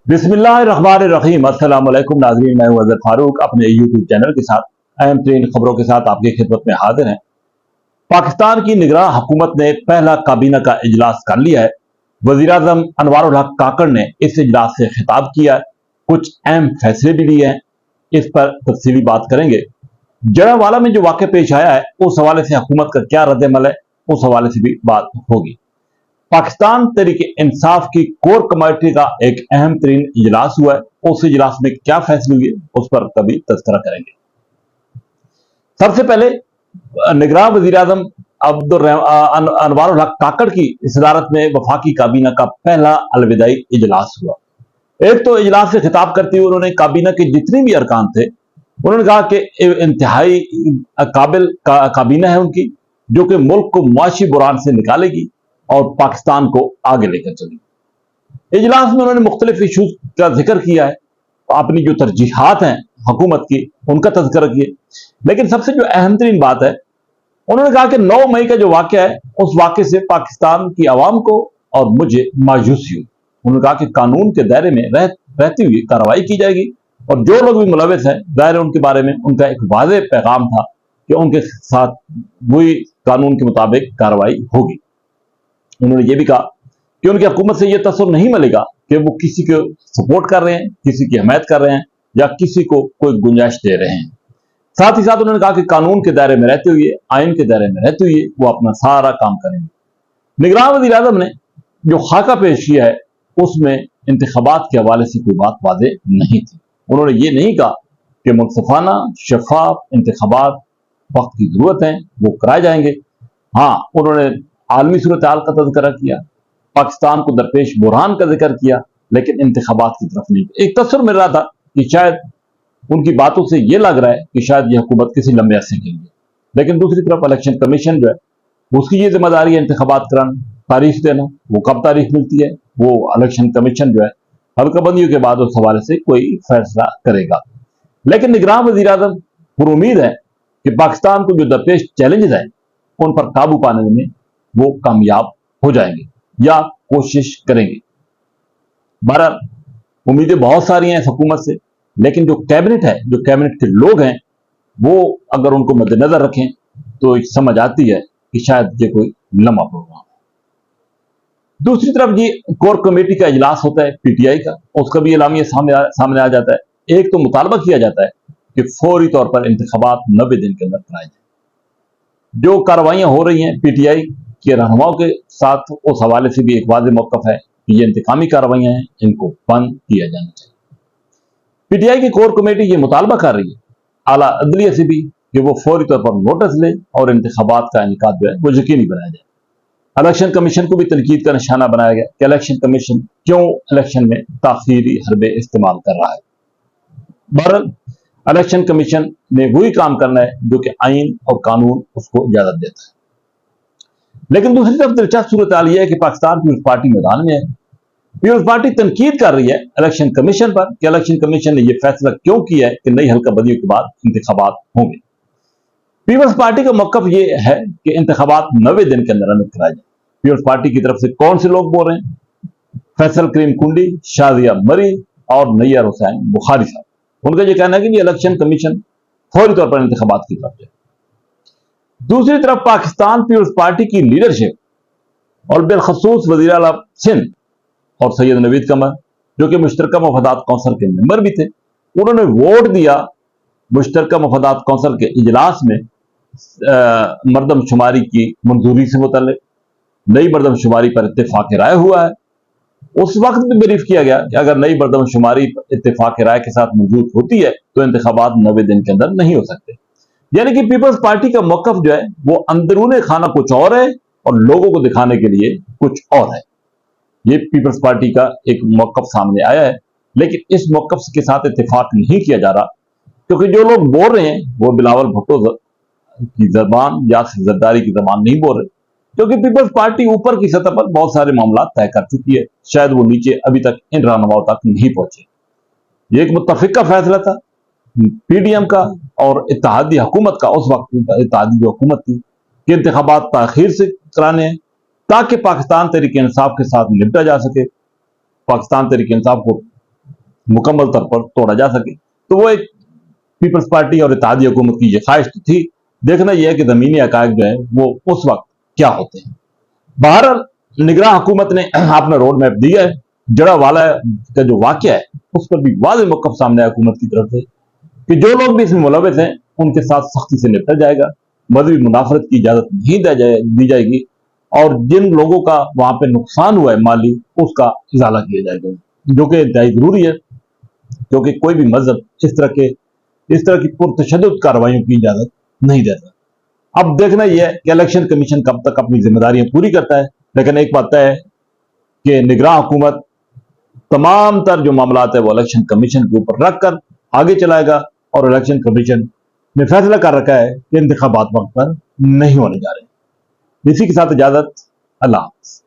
बिस्मिल्लाहिर्रहमानिर्रहीम। अस्सलाम वालेकुम नाज़रीन, मैं हूं अज़हर फारूक अपने यूट्यूब चैनल के साथ अहम तरीन खबरों के साथ आपकी खिदमत में हाजिर हैं। पाकिस्तान की निगरान हुकूमत ने पहला काबीना का इजलास कर लिया है। वज़ीर आज़म अनवारुल हक काकड़ ने इस इजलास से खिताब किया है, कुछ अहम फैसले भी लिए हैं। इस पर तफसीली बात करेंगे। जड़ावाला में जो वाक़या पेश आया है उस हवाले से हुकूमत का क्या रद्द-ए-अमल है, उस हवाले से भी बात होगी। पाकिस्तान तहरीक इंसाफ की कोर कमेटी का एक अहम तरीन इजलास हुआ है, उस इजलास में क्या फैसले हुए उस पर कभी तज़किरा करेंगे। सबसे पहले निगरान वज़ीर आज़म अनवारुल हक काकड़ की सदारत में वफाकी काबीना का पहला अलविदाई इजलास हुआ। एक तो इजलास से खिताब करते हुए उन्होंने काबीना के जितने भी अरकान थे उन्होंने कहा कि इंतहाई काबिल काबीना है उनकी, जो कि मुल्क को मुआशी बुरान से निकालेगी और पाकिस्तान को आगे लेकर चलेगी। इजलास में उन्होंने मुख्तलिफ इशूज का जिक्र किया है, अपनी जो तरजीहात हैं हुकूमत की उनका तज़किरा किया। लेकिन सबसे जो अहम तरीन बात है, उन्होंने कहा कि 9 मई का जो वाक़या है उस वाक़े से पाकिस्तान की आवाम को और मुझे मायूसी हुई। उन्होंने कहा कि कानून के दायरे में रहती हुई कार्रवाई की जाएगी और जो लोग भी मुलविस हैं दायरे उनके बारे में उनका एक वाज़ेह पैगाम था कि उनके साथ वही कानून के मुताबिक कार्रवाई होगी। उन्होंने ये भी कहा कि उनकी हुकूमत से यह तसव्वुर नहीं मिलेगा कि वो किसी को सपोर्ट कर रहे हैं, किसी की हमायत कर रहे हैं या किसी को कोई गुंजाइश दे रहे हैं। साथ ही साथ उन्होंने कहा कि कानून के दायरे में रहते हुए, आइन के दायरे में रहते हुए वो अपना सारा काम करेंगे। निगरान वज़ीर आज़म ने जो खाका पेश किया है उसमें इंतखाबात के हवाले से कोई बात वाज़ेह नहीं थी। उन्होंने ये नहीं कहा कि मुनसफाना शफाफ इंतखाबात वक्त की जरूरत है, वो कराए जाएंगे। हाँ, उन्होंने आलमी सूरत हाल का तज़किरा किया, पाकिस्तान को दरपेश बुरहान का जिक्र किया, लेकिन इंतखाबात की तरफ नहीं। एक तस्वीर मिल रहा था कि शायद उनकी बातों से ये लग रहा है कि शायद यह हुकूमत किसी लंबे अरसे के लिए, लेकिन दूसरी तरफ इलेक्शन कमीशन जो है उसकी ये जिम्मेदारी है इंतखाबात कराना, तारीख देना। वो कब तारीख मिलती है वो इलेक्शन कमीशन जो है हल्काबंदियों के बाद उस हवाले से कोई फैसला करेगा। लेकिन निगरान वज़ीर आज़म पर उम्मीद है कि पाकिस्तान को जो दरपेश चैलेंजेस हैं उन पर काबू पाने में वो कामयाब हो जाएंगे या कोशिश करेंगे। बहरहाल उम्मीदें बहुत सारी हैं इस हुकूमत से, लेकिन जो कैबिनेट है, जो कैबिनेट के लोग हैं, वो अगर उनको मद्देनजर रखें तो समझ आती है कि शायद ये कोई लंबा प्रोग्राम है। दूसरी तरफ ये कोर कमेटी का इजलास होता है पीटीआई का, उसका भी एलामिया सामने आ जाता है। एक तो मुतालबा किया जाता है कि फौरी तौर पर इंतखाबात 90 दिन के अंदर कराए जाए। जो कार्रवाइयां हो रही हैं पीटीआई के रहनुमाओं के साथ, उस हवाले से भी एक वाज़ेह मौक़िफ़ है कि ये इंतकामी कार्रवाइयां हैं, इनको बंद किया जाना चाहिए। पीटीआई की कोर कमेटी ये मुतालबा कर रही है आला अदलिया से भी कि वो फौरी तौर पर नोटिस ले और इंतखाबात का इनेकाद जो है वो यकीनी बनाया जाए। इलेक्शन कमीशन को भी तनकीद का निशाना बनाया गया कि इलेक्शन कमीशन क्यों इलेक्शन में ताख़ीरी हरबे इस्तेमाल कर रहा है। बहरहाल इलेक्शन कमीशन ने वही काम करना है जो कि आइन और कानून उसको इजाजत देता है। लेकिन दूसरी तरफ दिलचस्प सूरत हाल यह है कि पाकिस्तान पीपल्स पार्टी मैदान में है। पीपल्स पार्टी तनकीद कर रही है इलेक्शन कमीशन पर कि इलेक्शन कमीशन ने यह फैसला क्यों किया है कि नई हल्काबंदियों के बाद इंतखाबात होंगे। पीपल्स पार्टी का मौक़िफ़ ये है कि इंतखाबात 90 दिन के अंदर कराए जाए। पीपल्स पार्टी की तरफ से कौन से लोग बोल रहे हैं? फैसल करीम कुंडी, शाजिया मरी और नैयर हुसैन बुखारी साहब। उनका यह कहना है कि इलेक्शन कमीशन फौरी तौर पर इंतखाबात की तरफ जाए। दूसरी तरफ पाकिस्तान पीपल्स पार्टी की लीडरशिप और बिलखसूस वज़ीर आला सिंध और सैयद नवीद कमर, जो कि मुश्तरका मफादात कौंसिल के मेंबर भी थे, उन्होंने वोट दिया मुश्तरका मफादात कौंसिल के इजलास में मरदमशुमारी की मंजूरी से मुतल्लिक। नई मरदमशुमारी पर इत्तेफाक राय हुआ है। उस वक्त भी ब्रीफ किया गया कि अगर नई मरदमशुमारी इत्तेफाक राय के साथ मौजूद होती है तो इंतखाबात 90 दिन के अंदर नहीं हो सकते। यानी कि पीपल्स पार्टी का मौक़िफ़ जो है वो अंदरूने खाना कुछ और है और लोगों को दिखाने के लिए कुछ और है। ये पीपल्स पार्टी का एक मौक़िफ़ सामने आया है, लेकिन इस मौक़िफ़ के साथ इत्तेफाक नहीं किया जा रहा, क्योंकि जो लोग बोल रहे हैं वो बिलावल भुट्टो की जबान या जरदारी की जबान नहीं बोल रहे, क्योंकि पीपल्स पार्टी ऊपर की सतह पर बहुत सारे मामला तय कर चुकी है। शायद वो नीचे अभी तक इन रहनुमाओं तक नहीं पहुंचे। ये एक मुत्तफिक का फैसला था पीडीएम का और इत्तेहादी हुकूमत का, उस वक्त इत्तेहादी जो हुकूमत थी, कि इंतखाबात ताखीर से कराने हैं ताकि पाकिस्तान तहरीक इंसाफ के साथ निपटा जा सके। पाकिस्तान तहरीक इंसाफ को मुकम्मल तौर पर तोड़ा जा सके। तो वो एक पीपल्स पार्टी और इत्तेहादी हुकूमत की ये ख्वाहिश तो थी। देखना यह है कि जमीनी हकायक जो है वो उस वक्त क्या होते हैं। बहरहाल निगरां हुकूमत ने अपना रोड मैप दिया है। जड़ावाला का जो वाक़या है उस पर भी वाज़ेह मौक़िफ़ सामने आया हुकूमत की तरफ से कि जो लोग भी इसमें मुलविस हैं उनके साथ सख्ती से निपटा जाएगा, मज़हबी मुनाफरत की इजाज़त नहीं दी जाएगी और जिन लोगों का वहां पे नुकसान हुआ है माली, उसका इजाला किया जाएगा, जो कि इंतहाई जरूरी है क्योंकि कोई भी मजहब इस तरह की पुरतशद्दुद कार्रवाइयों की इजाजत नहीं देता। अब देखना यह है कि इलेक्शन कमीशन कब तक अपनी जिम्मेदारियां पूरी करता है, लेकिन एक बात तय है कि निगरां हुकूमत तमाम तर जो मामला है वो इलेक्शन कमीशन के ऊपर रखकर आगे चलाएगा और इलेक्शन कमीशन ने फैसला कर रखा है कि इंतखाबात वक्त पर नहीं होने जा रहे। इसी के साथ इजाजत, अल्लाह हाफ़िज़।